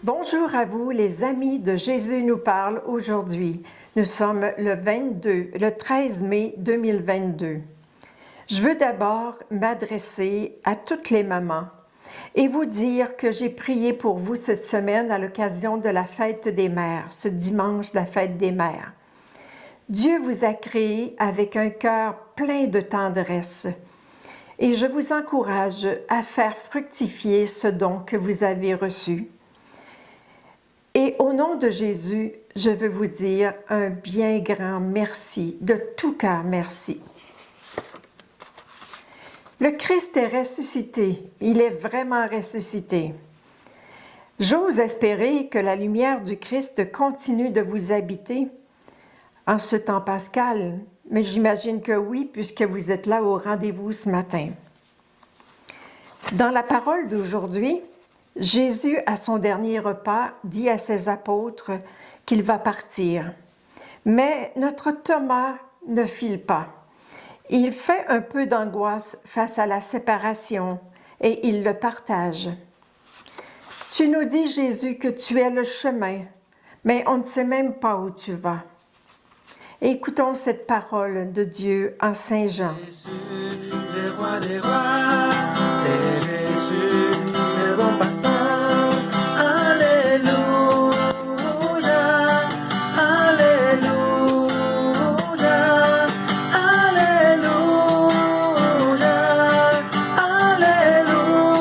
Bonjour à vous, les amis de Jésus nous parle aujourd'hui. Nous sommes le 13 mai 2022. Je veux d'abord m'adresser à toutes les mamans et vous dire que j'ai prié pour vous cette semaine à l'occasion de la fête des mères, ce dimanche de la fête des mères. Dieu vous a créé avec un cœur plein de tendresse et je vous encourage à faire fructifier ce don que vous avez reçu. Et au nom de Jésus, je veux vous dire un bien grand merci, de tout cœur merci. Le Christ est ressuscité, il est vraiment ressuscité. J'ose espérer que la lumière du Christ continue de vous habiter en ce temps pascal, mais j'imagine que oui, puisque vous êtes là au rendez-vous ce matin. Dans la parole d'aujourd'hui, Jésus, à son dernier repas, dit à ses apôtres qu'il va partir. Mais notre Thomas ne file pas. Il fait un peu d'angoisse face à la séparation et il le partage. Tu nous dis, Jésus, que tu es le chemin, mais on ne sait même pas où tu vas. Écoutons cette parole de Dieu en Saint Jean. Jésus, le roi des rois, c'est Jésus, le bon pasteur. Alléluia, Alléluia, Alléluia, Alléluia,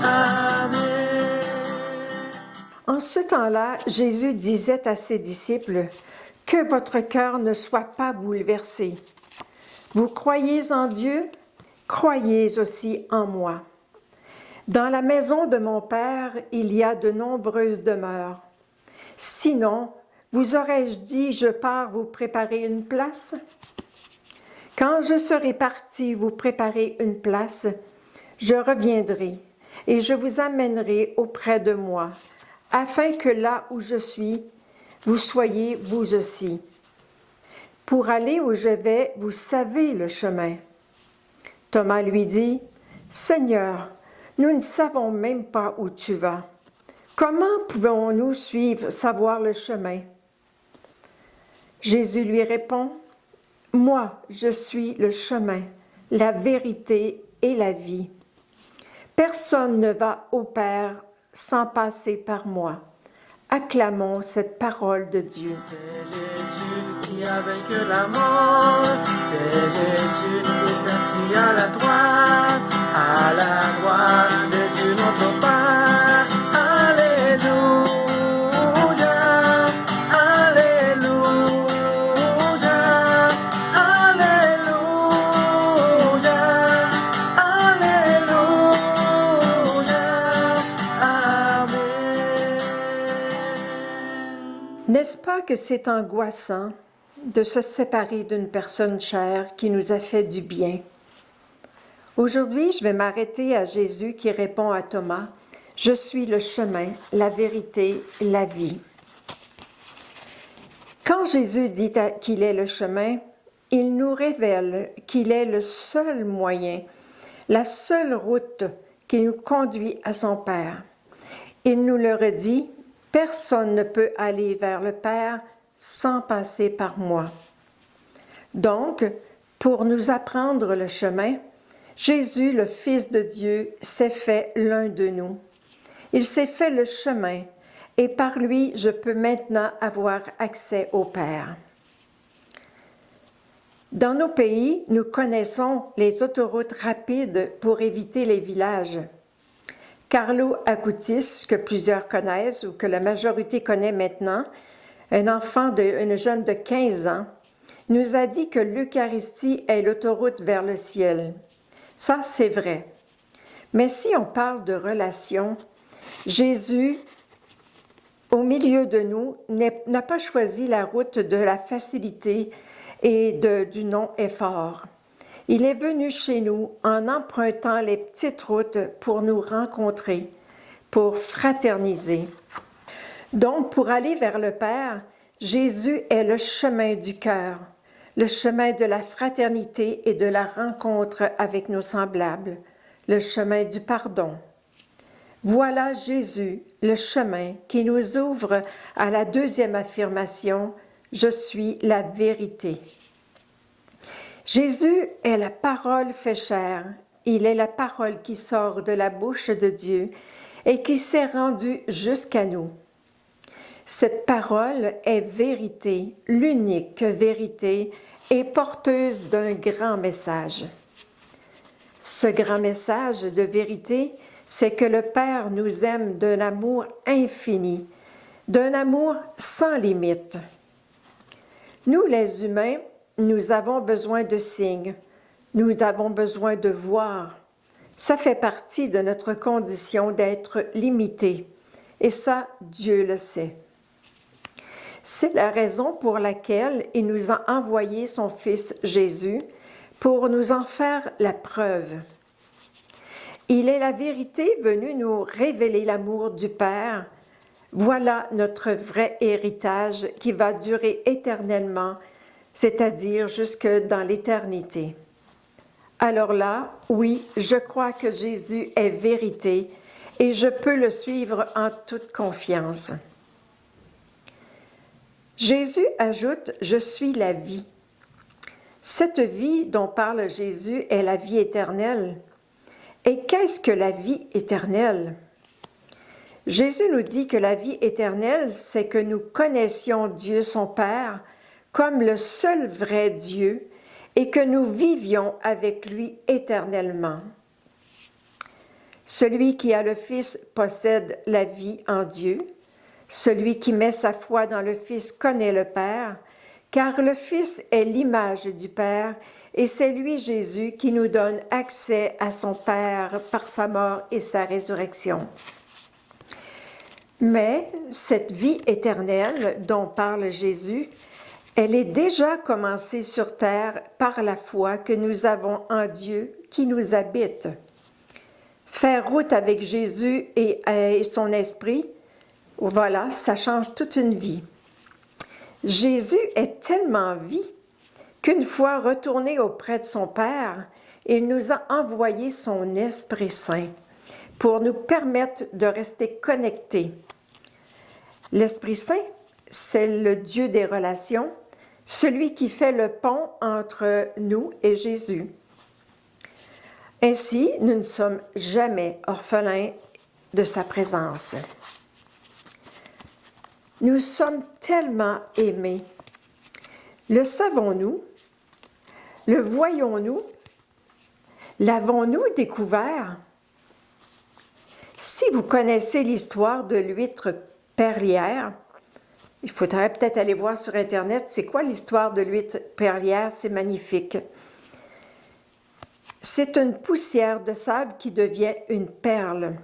Amen. En ce temps-là, Jésus disait à ses disciples, « Que votre cœur ne soit pas bouleversé. Vous croyez en Dieu, croyez aussi en moi. Dans la maison de mon Père, il y a de nombreuses demeures. Sinon, vous aurais-je dit, je pars vous préparer une place? Quand je serai parti vous préparer une place, je reviendrai et je vous amènerai auprès de moi, afin que là où je suis, vous soyez vous aussi. Pour aller où je vais, vous savez le chemin. » Thomas lui dit, « Seigneur, nous ne savons même pas où tu vas. Comment pouvons-nous savoir le chemin? » Jésus lui répond, « Moi, je suis le chemin, la vérité et la vie. Personne ne va au Père sans passer par moi. » Acclamons cette parole de Dieu. C'est Jésus qui a vaincu la mort. C'est Jésus qui est assis à la droite de Dieu notre Père. Alléluia, Alléluia, Alléluia, Alléluia, Amen. N'est-ce pas que c'est angoissant de se séparer d'une personne chère qui nous a fait du bien? Aujourd'hui, je vais m'arrêter à Jésus qui répond à Thomas, « Je suis le chemin, la vérité, la vie. » Quand Jésus dit qu'il est le chemin, il nous révèle qu'il est le seul moyen, la seule route qui nous conduit à son Père. Il nous le redit, « Personne ne peut aller vers le Père sans passer par moi. » Donc, pour nous apprendre le chemin, Jésus, le Fils de Dieu, s'est fait l'un de nous. Il s'est fait le chemin et par lui, je peux maintenant avoir accès au Père. Dans nos pays, nous connaissons les autoroutes rapides pour éviter les villages. Carlo Acutis, que plusieurs connaissent ou que la majorité connaît maintenant, une jeune de 15 ans, nous a dit que l'Eucharistie est l'autoroute vers le ciel. Ça, c'est vrai. Mais si on parle de relation, Jésus, au milieu de nous, n'a pas choisi la route de la facilité et du non-effort. Il est venu chez nous en empruntant les petites routes pour nous rencontrer, pour fraterniser. Donc, pour aller vers le Père, Jésus est le chemin du cœur, le chemin de la fraternité et de la rencontre avec nos semblables, le chemin du pardon. Voilà Jésus, le chemin qui nous ouvre à la deuxième affirmation, « Je suis la vérité ». Jésus est la parole fait chair. Il est la parole qui sort de la bouche de Dieu et qui s'est rendue jusqu'à nous. Cette parole est vérité, l'unique vérité, et porteuse d'un grand message. Ce grand message de vérité, c'est que le Père nous aime d'un amour infini, d'un amour sans limite. Nous, les humains, nous avons besoin de signes, nous avons besoin de voir. Ça fait partie de notre condition d'être limité, et ça, Dieu le sait. C'est la raison pour laquelle il nous a envoyé son Fils Jésus pour nous en faire la preuve. Il est la vérité venue nous révéler l'amour du Père. Voilà notre vrai héritage qui va durer éternellement, c'est-à-dire jusque dans l'éternité. Alors là, oui, je crois que Jésus est vérité et je peux le suivre en toute confiance. Jésus ajoute « Je suis la vie ». Cette vie dont parle Jésus est la vie éternelle. Et qu'est-ce que la vie éternelle? Jésus nous dit que la vie éternelle, c'est que nous connaissions Dieu son Père comme le seul vrai Dieu et que nous vivions avec lui éternellement. Celui qui a le Fils possède la vie en Dieu. Celui qui met sa foi dans le Fils connaît le Père, car le Fils est l'image du Père, et c'est lui, Jésus, qui nous donne accès à son Père par sa mort et sa résurrection. Mais cette vie éternelle dont parle Jésus, elle est déjà commencée sur terre par la foi que nous avons en Dieu qui nous habite. Faire route avec Jésus et son esprit, voilà, ça change toute une vie. Jésus est tellement vie qu'une fois retourné auprès de son Père, il nous a envoyé son Esprit Saint pour nous permettre de rester connectés. L'Esprit Saint, c'est le Dieu des relations, celui qui fait le pont entre nous et Jésus. Ainsi, nous ne sommes jamais orphelins de sa présence. Nous sommes tellement aimés. Le savons-nous? Le voyons-nous? L'avons-nous découvert? Si vous connaissez l'histoire de l'huître perlière, il faudrait peut-être aller voir sur Internet, c'est quoi l'histoire de l'huître perlière? C'est magnifique. C'est une poussière de sable qui devient une perle.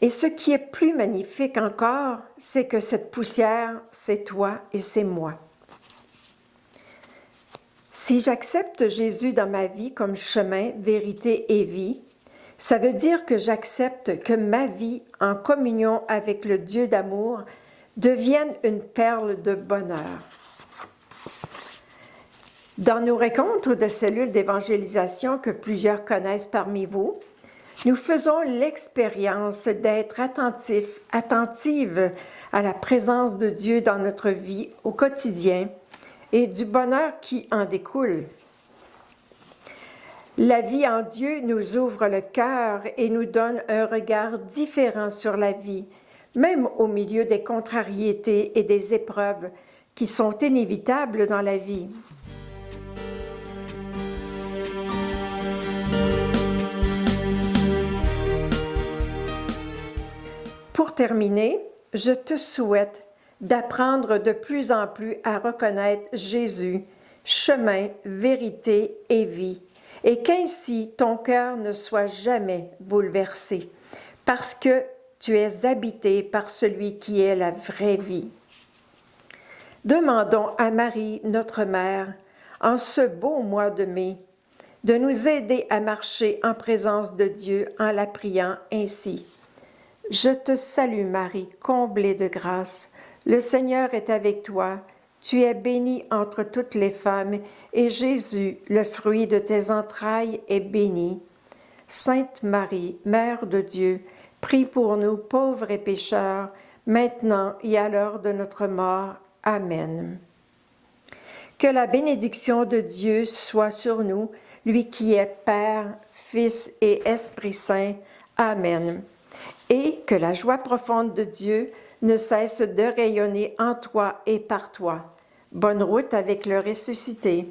Et ce qui est plus magnifique encore, c'est que cette poussière, c'est toi et c'est moi. Si j'accepte Jésus dans ma vie comme chemin, vérité et vie, ça veut dire que j'accepte que ma vie, en communion avec le Dieu d'amour, devienne une perle de bonheur. Dans nos rencontres de cellules d'évangélisation que plusieurs connaissent parmi vous, nous faisons l'expérience d'être attentive à la présence de Dieu dans notre vie au quotidien et du bonheur qui en découle. La vie en Dieu nous ouvre le cœur et nous donne un regard différent sur la vie, même au milieu des contrariétés et des épreuves qui sont inévitables dans la vie. Pour terminer, je te souhaite d'apprendre de plus en plus à reconnaître Jésus, chemin, vérité et vie, et qu'ainsi ton cœur ne soit jamais bouleversé, parce que tu es habité par celui qui est la vraie vie. Demandons à Marie, notre Mère, en ce beau mois de mai, de nous aider à marcher en présence de Dieu en la priant ainsi. Je te salue Marie, comblée de grâce. Le Seigneur est avec toi. Tu es bénie entre toutes les femmes, et Jésus, le fruit de tes entrailles, est béni. Sainte Marie, Mère de Dieu, Prie pour nous, pauvres et pécheurs, maintenant et à l'heure de notre mort. Amen. Que la bénédiction de Dieu soit sur nous, lui qui est Père, Fils et Esprit Saint. Amen. Et que la joie profonde de Dieu ne cesse de rayonner en toi et par toi. Bonne route avec le ressuscité.